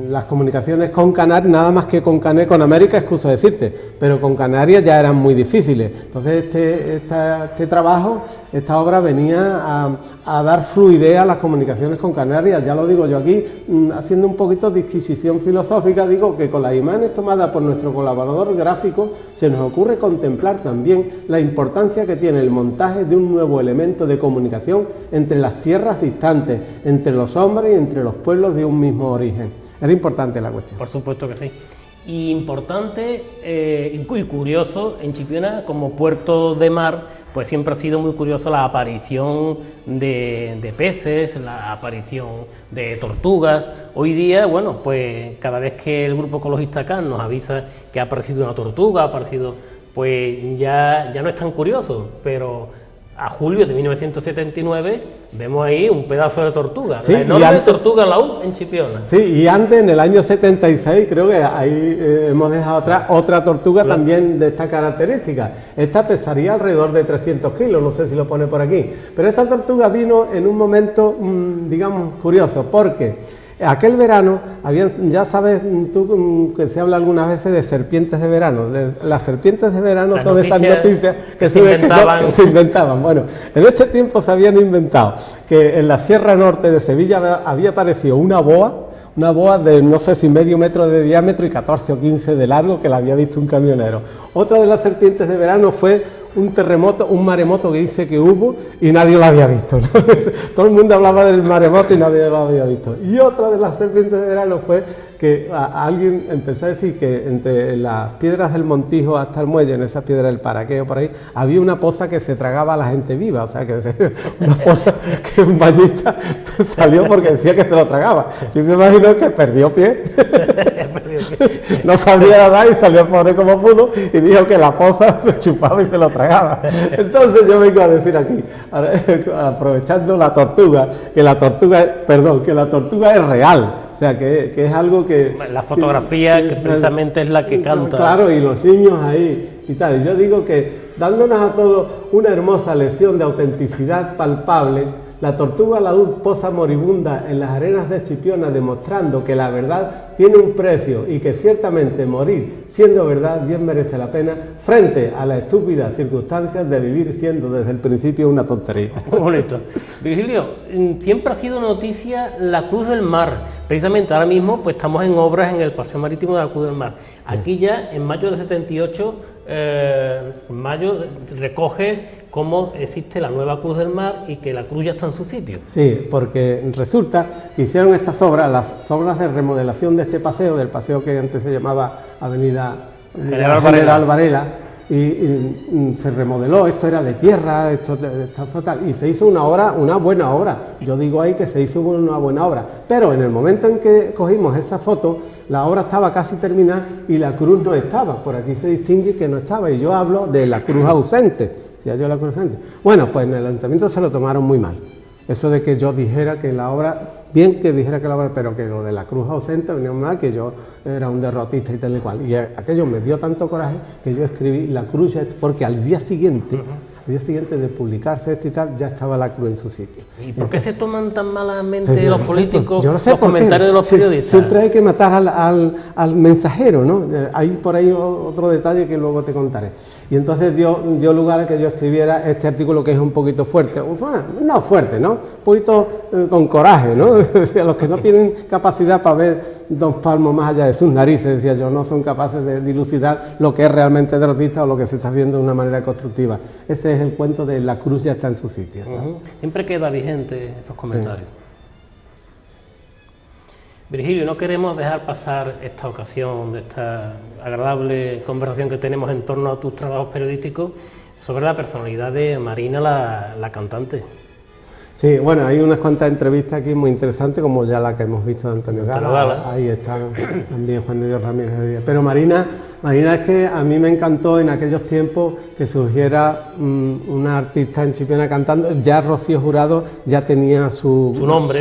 Las comunicaciones con Canarias, nada más que con América, excuso decirte, pero con Canarias ya eran muy difíciles. Entonces este trabajo, esta obra venía a dar fluidez a las comunicaciones con Canarias. Ya lo digo yo aquí, haciendo un poquito de disquisición filosófica, digo que con las imágenes tomadas por nuestro colaborador gráfico se nos ocurre contemplar también la importancia que tiene el montaje de un nuevo elemento de comunicación entre las tierras distantes, entre los hombres y entre los pueblos de un mismo origen. Era importante la cuestión. Por supuesto que sí. Y importante y curioso, en Chipiona como puerto de mar, pues siempre ha sido muy curioso la aparición de peces, la aparición de tortugas. Hoy día, bueno, pues cada vez que el grupo ecologista CAN nos avisa que ha aparecido una tortuga, ha aparecido, pues ya no es tan curioso, pero a julio de 1979 vemos ahí un pedazo de tortuga, sí, la enorme tortuga laúd en Chipiona. Sí, y antes, en el año 76, creo que ahí hemos dejado otra tortuga también de esta característica. Esta pesaría alrededor de 300 kilos, no sé si lo pone por aquí. Pero esta tortuga vino en un momento, digamos, curioso, porque aquel verano, ya sabes tú que se habla algunas veces de serpientes de verano. Las serpientes de verano son esas noticias que se inventaban. Bueno, en este tiempo se habían inventado que en la Sierra Norte de Sevilla había aparecido una boa de no sé si medio metro de diámetro y 14 o 15 de largo, que la había visto un camionero. Otra de las serpientes de verano fue un terremoto, un maremoto que dice que hubo y nadie lo había visto, ¿no? Todo el mundo hablaba del maremoto y nadie lo había visto. Y otra de las serpientes de verano fue que alguien empezó a decir que entre las piedras del Montijo hasta el muelle, en esa piedra del Paraqueo por ahí, había una poza que se tragaba a la gente viva, o sea, que una poza que un bañista salió porque decía que se lo tragaba. Yo me imagino que perdió pie, no sabía nadar y salió pobre como pudo y dijo que la poza se chupaba y se lo tragaba. Entonces yo vengo a decir aquí, aprovechando la tortuga, que la tortuga es real. O sea, que es algo que... La fotografía que precisamente es la que canta. Claro, y los niños ahí y tal. Y yo digo que, dándonos a todos una hermosa lección de autenticidad palpable, la tortuga laúd posa moribunda en las arenas de Chipiona, demostrando que la verdad tiene un precio y que ciertamente morir siendo verdad bien merece la pena frente a las estúpidas circunstancias de vivir siendo desde el principio una tontería. Muy bonito. Virgilio, siempre ha sido noticia la Cruz del Mar. Precisamente ahora mismo pues estamos en obras en el Paseo Marítimo de la Cruz del Mar. Aquí ya en mayo del 78, mayo recoge cómo existe la nueva Cruz del Mar y que la cruz ya está en su sitio. Sí, porque resulta que hicieron estas obras, las obras de remodelación de este paseo, del paseo que antes se llamaba Avenida General Varela, y se remodeló, esto era de tierra, y se hizo una buena obra. Yo digo ahí que se hizo una buena obra, pero en el momento en que cogimos esa foto, la obra estaba casi terminada y la cruz no estaba. Por aquí se distingue que no estaba, y yo hablo de la cruz ausente. Bueno, pues en el ayuntamiento se lo tomaron muy mal. Eso de que yo dijera que la obra, bien que dijera que la obra, pero que lo de la cruz ausente venía mal, que yo era un derrotista y tal y cual. Y aquello me dio tanto coraje que yo escribí la cruz, porque al día siguiente El día siguiente de publicarse esto y tal, ya estaba la cruz en su sitio. ¿Y por qué se toman tan malamente los políticos yo no sé los comentarios de los periodistas? Siempre hay que matar al mensajero, ¿no? Hay por ahí otro detalle que luego te contaré. Y entonces dio lugar a que yo escribiera este artículo que es un poquito fuerte, bueno, no fuerte, ¿no? Un poquito con coraje, ¿no? A los que no tienen capacidad para ver 2 palmos más allá de sus narices, decía yo, no son capaces de dilucidar lo que es realmente derrotista o lo que se está haciendo de una manera constructiva. Ese es el cuento de la cruz ya está en su sitio, ¿no? Siempre queda vigente esos comentarios. Sí. Virgilio, no queremos dejar pasar esta ocasión de esta agradable conversación que tenemos en torno a tus trabajos periodísticos sobre la personalidad de Marina, la cantante. Sí, bueno, hay unas cuantas entrevistas aquí muy interesantes, como ya la que hemos visto de Antonio Gala. Ahí está también Juan de Dios Ramírez. Pero Marina es que a mí me encantó en aquellos tiempos que surgiera una artista en Chipiona cantando. Ya Rocío Jurado ya tenía su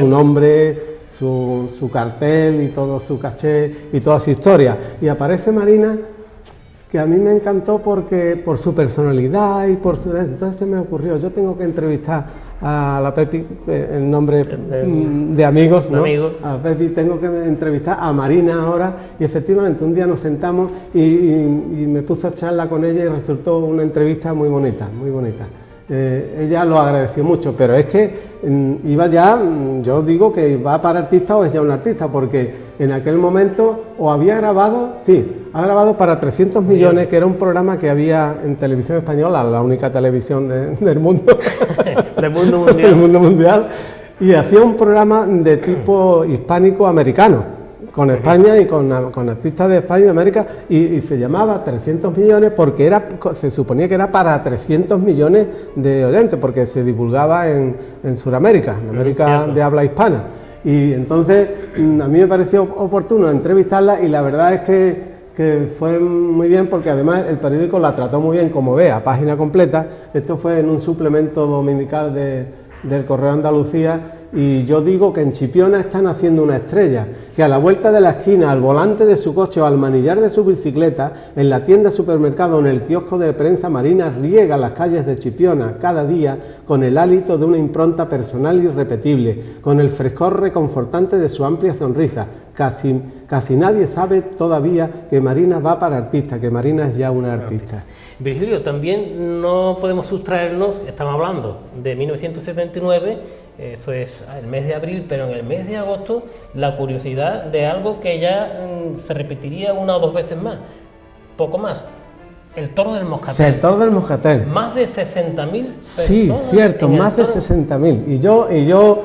nombre, su cartel y todo su caché y toda su historia. Y aparece Marina, que a mí me encantó por su personalidad y por su... Entonces se me ocurrió, yo tengo que entrevistar a la Pepi, el nombre de amigos, ¿no? A Pepi, tengo que entrevistar a Marina ahora, y efectivamente un día nos sentamos y me puse a charlar con ella y resultó una entrevista muy bonita, muy bonita. Ella lo agradeció mucho, pero es que iba ya, yo digo que va para artista o es ya un artista, porque en aquel momento o había grabado, ha grabado para 300 millones, que era un programa que había en televisión española, la única televisión del mundo, del mundo mundial, y hacía un programa de tipo hispánico-americano, con España y con artistas de España y de América, y se llamaba 300 millones porque se suponía que era para 300 millones de oyentes, porque se divulgaba en Sudamérica, en América de habla hispana. Y entonces a mí me pareció oportuno entrevistarla, y la verdad es que fue muy bien, porque además el periódico la trató muy bien, como ve, a página completa. Esto fue en un suplemento dominical del Correo Andalucía. Y yo digo que en Chipiona están haciendo una estrella, que a la vuelta de la esquina, al volante de su coche o al manillar de su bicicleta, en la tienda supermercado o en el kiosco de prensa, Marina riega las calles de Chipiona cada día con el hálito de una impronta personal irrepetible, con el frescor reconfortante de su amplia sonrisa. Casi nadie sabe todavía que Marina va para artista, que Marina es ya una artista. Virgilio, también no podemos sustraernos, estamos hablando de 1979, eso es el mes de abril, pero en el mes de agosto la curiosidad de algo que ya se repetiría 1 o 2 veces más, poco más. El Toro del Moscatel. El Toro del Moscatel. Más de 60.000 personas. Sí, cierto, más de 60.000. Y yo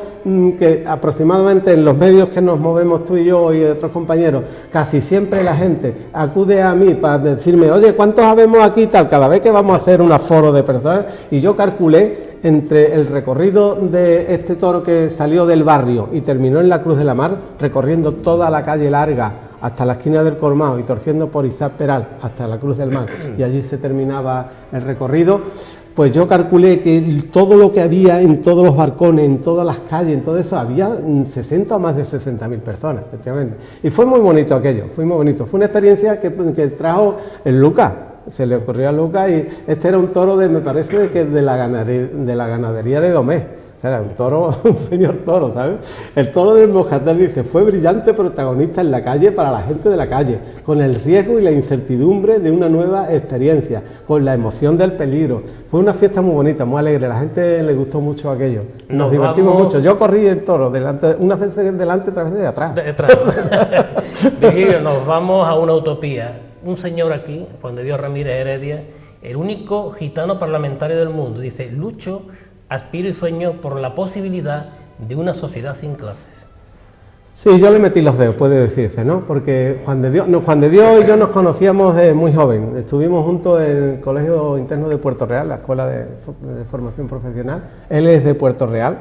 que aproximadamente en los medios que nos movemos tú y yo y otros compañeros, casi siempre la gente acude a mí para decirme, oye, ¿cuántos habemos aquí y tal? Cada vez que vamos a hacer un aforo de personas, y yo calculé entre el recorrido de este toro que salió del barrio y terminó en la Cruz de la Mar, recorriendo toda la calle larga hasta la esquina del Colmao y torciendo por Isaac Peral hasta la Cruz del Mar, y allí se terminaba el recorrido, pues yo calculé que todo lo que había en todos los balcones, en todas las calles, en todo eso, había 60 o más de 60.000 personas, efectivamente. Y fue muy bonito aquello, fue muy bonito. Fue una experiencia que trajo el Lucas. Se le ocurrió a Lucas, y este era un toro me parece que de la ganadería de Domés. O sea, era un toro, un señor toro, ¿sabes? El Toro del Moscatel, dice, fue brillante protagonista en la calle para la gente de la calle, con el riesgo y la incertidumbre de una nueva experiencia, con la emoción del peligro. Fue una fiesta muy bonita, muy alegre, a la gente le gustó mucho aquello. Nos divertimos mucho. Yo corrí el toro, unas veces delante, otras veces de atrás. Virgilio, nos vamos a una utopía. Un señor aquí, Juan de Dios Ramírez Heredia, el único gitano parlamentario del mundo, dice: lucho, aspiro y sueño por la posibilidad de una sociedad sin clases. Sí, yo le metí los dedos, puede decirse, ¿no? Porque Juan de Dios y yo nos conocíamos de muy joven. Estuvimos juntos en el Colegio Interno de Puerto Real, la Escuela de Formación Profesional. Él es de Puerto Real.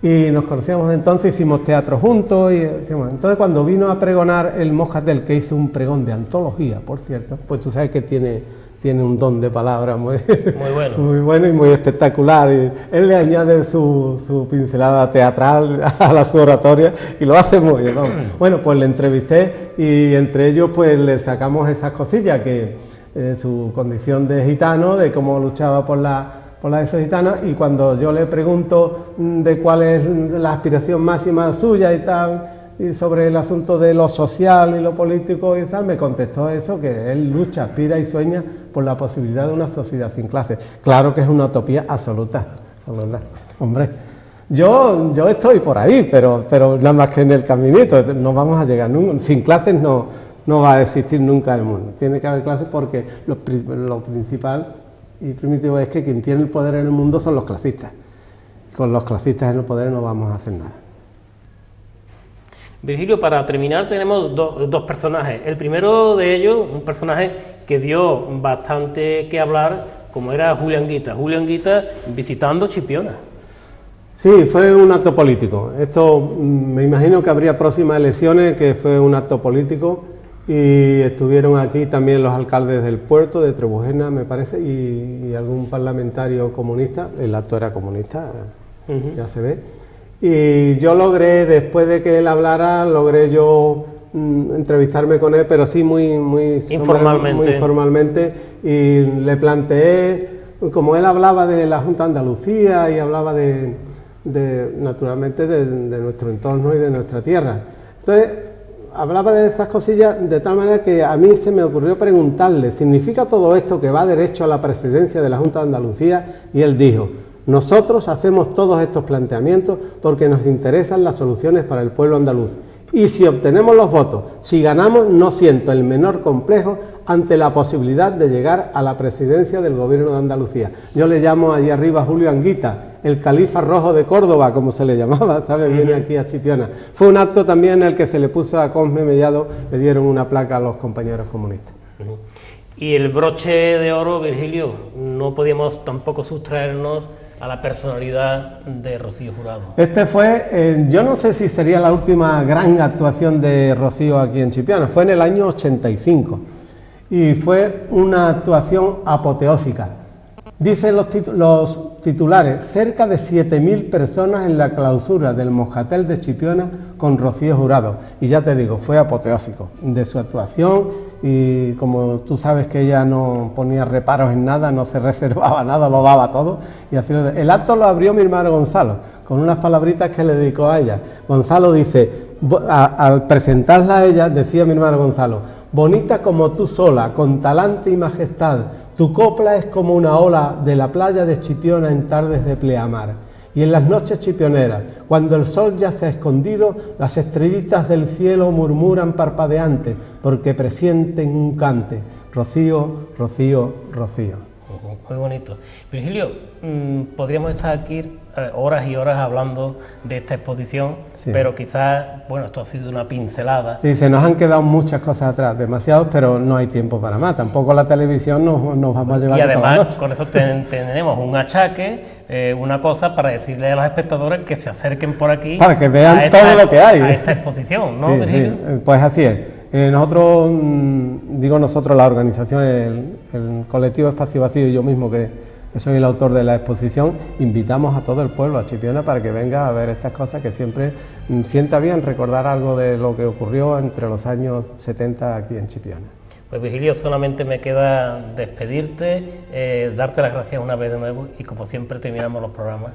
Y nos conocíamos entonces, hicimos teatro juntos. Entonces, cuando vino a pregonar el Moscatel, que hizo un pregón de antología, por cierto, pues tú sabes que tiene un don de palabras muy bueno. Muy bueno y muy espectacular. Y él le añade su pincelada teatral a su oratoria y lo hace muy bien, ¿no? Bueno, pues le entrevisté y entre ellos pues le sacamos esas cosillas, que su condición de gitano, de cómo luchaba por por la ESO gitana, y cuando yo le pregunto de cuál es la aspiración máxima suya y tal, y sobre el asunto de lo social y lo político y tal, me contestó eso, que él lucha, aspira y sueña por la posibilidad de una sociedad sin clases. Claro que es una utopía absoluta, hombre. Yo estoy por ahí, pero nada más que en el caminito, no vamos a llegar nunca, sin clases no va a existir nunca el mundo. Tiene que haber clases porque lo principal y primitivo es que quien tiene el poder en el mundo son los clasistas. Con los clasistas en el poder no vamos a hacer nada. Virgilio, para terminar tenemos dos personajes. El primero de ellos, un personaje que dio bastante que hablar, como era Julián Guita. Julián Guita visitando Chipiona. Sí, fue un acto político. Esto me imagino que habría próximas elecciones, que fue un acto político, y estuvieron aquí también los alcaldes del puerto, de Trebujena, me parece, y algún parlamentario comunista. El acto era comunista, ya se ve. Y yo logré, después de que él hablara, logré yo entrevistarme con él, pero sí muy informalmente, y le planteé, como él hablaba de la Junta de Andalucía y hablaba naturalmente de nuestro entorno y de nuestra tierra. Entonces, hablaba de esas cosillas de tal manera que a mí se me ocurrió preguntarle, ¿significa todo esto que va derecho a la presidencia de la Junta de Andalucía? Y él dijo: nosotros hacemos todos estos planteamientos porque nos interesan las soluciones para el pueblo andaluz. Y si obtenemos los votos, si ganamos, no siento el menor complejo ante la posibilidad de llegar a la presidencia del gobierno de Andalucía. Yo le llamo allí arriba Julián Guita, el califa rojo de Córdoba, como se le llamaba, ¿sabes? Viene aquí a Chipiona. Fue un acto también en el que se le puso a Cosme Mellado, le dieron una placa a los compañeros comunistas. Y el broche de oro, Virgilio, no podíamos tampoco sustraernos a la personalidad de Rocío Jurado. Este fue, yo no sé si sería la última gran actuación de Rocío aquí en Chipiona, fue en el año 85 y fue una actuación apoteósica. Dicen los titulares, cerca de 7.000 personas en la clausura del Moscatel de Chipiona con Rocío Jurado. Y ya te digo, fue apoteósico de su actuación, y como tú sabes que ella no ponía reparos en nada, no se reservaba nada, lo daba todo. Y así el acto lo abrió mi hermano Gonzalo, con unas palabritas que le dedicó a ella. Gonzalo dice, al presentarla a ella, decía mi hermano Gonzalo: bonita como tú sola, con talante y majestad, tu copla es como una ola de la playa de Chipiona en tardes de pleamar. Y en las noches chipioneras, cuando el sol ya se ha escondido, las estrellitas del cielo murmuran parpadeantes, porque presienten un cante. Rocío, Rocío, Rocío. Muy bonito. Virgilio, podríamos estar aquí horas y horas hablando de esta exposición, sí, pero quizás, bueno, esto ha sido una pincelada. Sí, se nos han quedado muchas cosas atrás, demasiados, pero no hay tiempo para más. Tampoco la televisión nos vamos a llevar. Y además, con eso tenemos un achaque, una cosa para decirle a los espectadores que se acerquen por aquí para que vean todo lo que hay a esta exposición, ¿no, sí, Virgilio? Sí, pues así es. Nosotros, digo nosotros, la organización, el colectivo Espacio Vacío y yo mismo, que soy el autor de la exposición, invitamos a todo el pueblo, a Chipiona, para que venga a ver estas cosas, que siempre sienta bien recordar algo de lo que ocurrió entre los años 70 aquí en Chipiona. Pues Virgilio, solamente me queda despedirte, darte las gracias una vez de nuevo y como siempre terminamos los programas.